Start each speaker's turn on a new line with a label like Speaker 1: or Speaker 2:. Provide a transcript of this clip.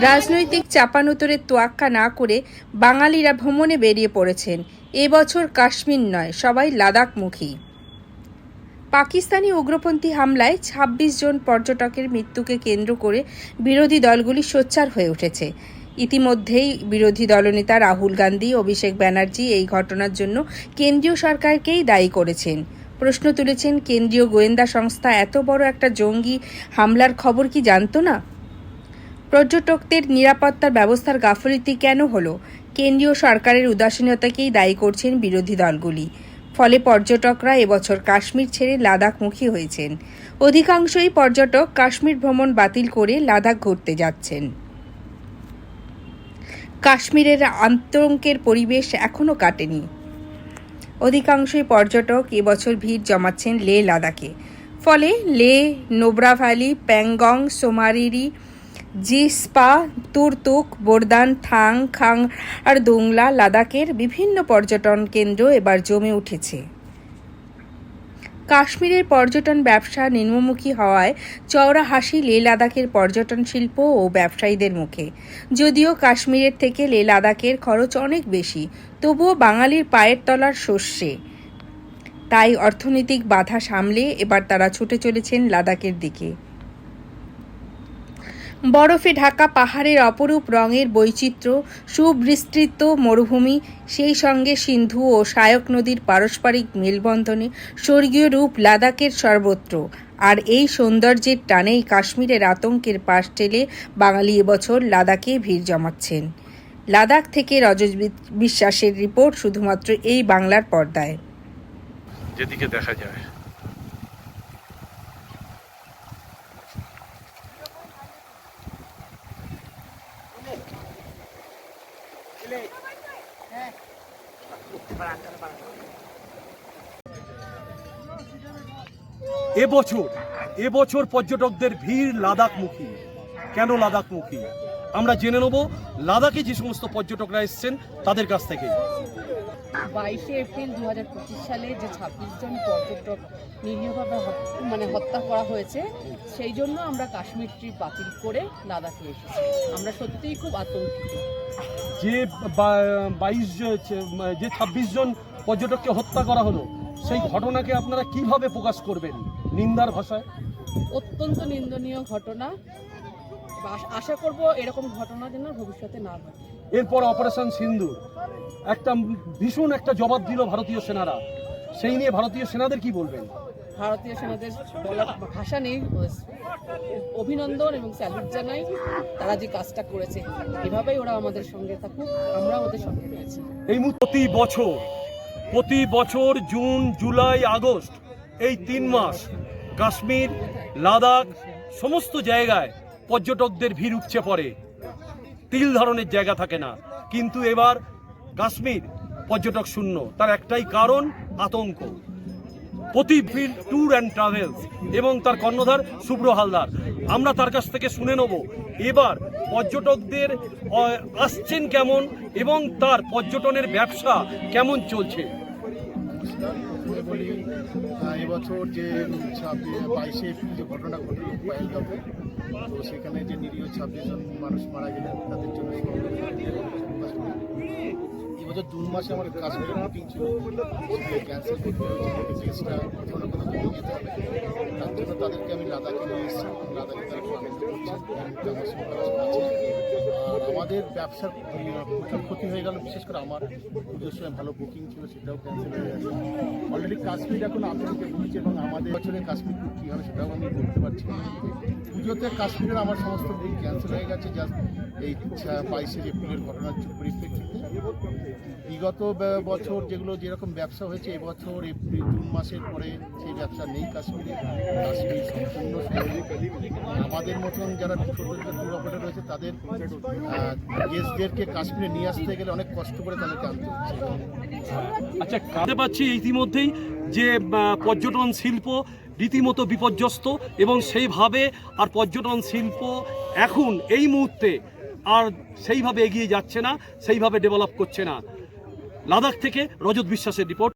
Speaker 1: রাজনৈতিক চাপানোতরের তোয়াক্কা না করে বাঙালিরা ভ্রমণে বেরিয়ে পড়েছেন। এবছর কাশ্মীর নয়, সবাই লাদাখমুখী। পাকিস্তানি উগ্রপন্থী হামলায় ২৬ জন পর্যটকের মৃত্যুকে কেন্দ্র করে বিরোধী দলগুলি সোচ্চার হয়ে উঠেছে। ইতিমধ্যেই বিরোধী দলনেতা রাহুল গান্ধী, অভিষেক ব্যানার্জি এই ঘটনার জন্য কেন্দ্রীয় সরকারকেই দায়ী করেছেন। প্রশ্ন তুলেছেন, কেন্দ্রীয় গোয়েন্দা সংস্থা এত বড় একটা জঙ্গি হামলার খবর কি জানত না? পর্যটকদের নিরাপত্তার ব্যবস্থার গাফিলতি কেন হলো? কেন্দ্রীয় সরকারের উদাসীনতাকেই দায়ী করছেন বিরোধী দলগুলি। ফলে পর্যটকরা এবছর কাশ্মীর ছেড়ে লাদাখমুখী হয়েছেন। অধিকাংশই পর্যটক কাশ্মীর ভ্রমণ বাতিল করে লাদাখ ঘুরতে যাচ্ছেন। কাশ্মীরের আতঙ্কের পরিবেশ এখনও কাটেনি। অধিকাংশই পর্যটক এবছর ভিড় জমাচ্ছেন লে লাদাখে। ফলে লে, নোব্রা ভ্যালি, প্যাংগং, সোমারিরি, জিস্পা, তুরতুক, বোরদান, থাং, খাং আর দোংলা লাদাখের বিভিন্ন পর্যটন কেন্দ্র এবার জমে উঠেছে। কাশ্মীরের পর্যটন ব্যবসা নিম্নমুখী হওয়ায় চওড়া হাসি লে লাদাখের পর্যটন শিল্প ও ব্যবসায়ীদের মুখে। যদিও কাশ্মীরের থেকে লে লাদাখের খরচ অনেক বেশি, তবুও বাঙালির পায়ের তলার শস্যে। তাই অর্থনৈতিক বাধা সামলে এবার তারা ছুটে চলেছেন লাদাখের দিকে। বরফে ঢাকা পাহাড়ের অপরূপ রঙের বৈচিত্র্য, সুবিস্তৃত মরুভূমি, সেই সঙ্গে সিন্ধু ও শায়ক নদীর পারস্পরিক মেলবন্ধনে স্বর্গীয় রূপ লাদাখের সর্বত্র। আর এই সৌন্দর্যের টানেই কাশ্মীরের আতঙ্কের পাশ ঠেলে বাঙালি এবছর লাদাখে ভিড় জমাচ্ছেন। লাদাখ থেকে রজত বিশ্বাসের রিপোর্ট, শুধুমাত্র এই বাংলার পর্দায়।
Speaker 2: যেদিকে দেখা যায়
Speaker 3: এবছর পর্যটকদের ভিড় লাদাখমুখী। কেন লাদাখমুখী আমরা জেনে নেব লাদাখে যে সমস্ত পর্যটকরা এসেছেন তাদের কাছ থেকে।
Speaker 4: 22শে এপ্রিল 2025 সালে যে 26 জন পর্যটক নিরীহভাবে হত্যা করা হয়েছে, সেই জন্য আমরা কাশ্মীর ট্রিপ বাতিল করে লাদাখে এসেছি। আমরা সত্যিই খুব আতঙ্কিত।
Speaker 3: যে 26 জন পর্যটককে হত্যা করা হলো, সেই ঘটনাকে আপনারা কিভাবে প্রকাশ করবেন? নিন্দার ভাষায়।
Speaker 4: অত্যন্ত নিন্দনীয় ঘটনা। আশা করব এরকম ঘটনা যেন ভবিষ্যতে না ঘটে।
Speaker 3: এরপর অপারেশন সিন্দুর একটা ভীষণ একটা জবাব দিল ভারতীয় সেনারা। সেই নিয়ে ভারতীয় সেনাদের কি বলবেন?
Speaker 4: ভারতীয় সেনাদের বলার ভাষা নেই। অভিনন্দন এবং স্যালুট জানাই, তারা যে কাজটা করেছে। এভাবেই ওরা আমাদের সঙ্গে থাকুক, আমরা ওদের সঙ্গে রয়েছি।
Speaker 3: এই প্রতি বছর জুন, জুলাই, আগস্ট এই 3 মাস কাশ্মীর, লাদাখ সমস্ত জায়গায় পর্যটকদের ভিড় উপচে পড়ে। তিল ধারণের জায়গা থাকে না। কিন্তু এবার কাশ্মীর পর্যটক শূন্য। তার একটাই কারণ, আতঙ্ক। প্রতিফিল ট্যুর অ্যান্ড ট্রাভেলস এবং তার কর্ণধার শুভ্র হালদার। আমরা তার কাছ থেকে শুনে নেব এবার পর্যটকদের আসছেন কেমন এবং তার পর্যটনের ব্যবসা কেমন চলছে।
Speaker 5: এবছর যে 22শে এপ্রিল যে ঘটনা ঘটল পাহেলগাঁওয়ে, তো সেখানে যে নিরীহ 26 জন মানুষ মারা গেলেন, তাদের জন্য এবছর জুন মাসে আমার কাশ্মীরের বুকিং ছিল, ক্যান্সেল করতে হয়েছে। কেসটা কোথাও না কোথাও নিয়ে যেতে হবে, তার জন্য তাদেরকে আমি লাদাখে নিয়ে এসেছি। লাদাখে তারা খুব আনন্দ করছেন। আর আমাদের ব্যবসার প্রচুর ক্ষতি হয়ে গেল। বিশেষ করে আমার পুজোর সময় ভালো বুকিং ছিল, সেটাও ক্যান্সেল হয়ে গেছে। অলরেডি কাশ্মীর এখন আতঙ্কে ভুগছে এবং আমাদের বছরে কাশ্মীর কী হবে সেটাও আমি বলতে পারছি না। পুজোতে কাশ্মীরের আমার সমস্ত বুক ক্যান্সেল হয়ে গেছে জাস্ট এই 22শে এপ্রিলের ঘটনার পরিপ্রেক্ষিতে। বিগত বছর যেগুলো যেরকম ব্যবসা হয়েছে, এবছর এপ্রিল জুন মাসের পরে সেই ব্যবসা নেই কাশ্মীরে। কাশ্মীর সম্পূর্ণ আমাদের মতন যারা ছোটো ছোটো ট্যুর অপারেটর রয়েছে, তাদের গেস্টদেরকে কাশ্মীরে নিয়ে আসতে গেলে অনেক কষ্ট করে তাদেরকে আনতে হচ্ছে।
Speaker 3: আচ্ছা, কাঁদতে পাচ্ছি ইতিমধ্যেই যে পর্যটন শিল্প রীতিমতো বিপর্যস্ত এবং সেইভাবে আর পর্যটন শিল্প এখন এই মুহূর্তে আর সেইভাবে এগিয়ে যাচ্ছে না, সেইভাবে ডেভেলপ করছে না। লাদাখ থেকে রজত বিশ্বাসের রিপোর্ট।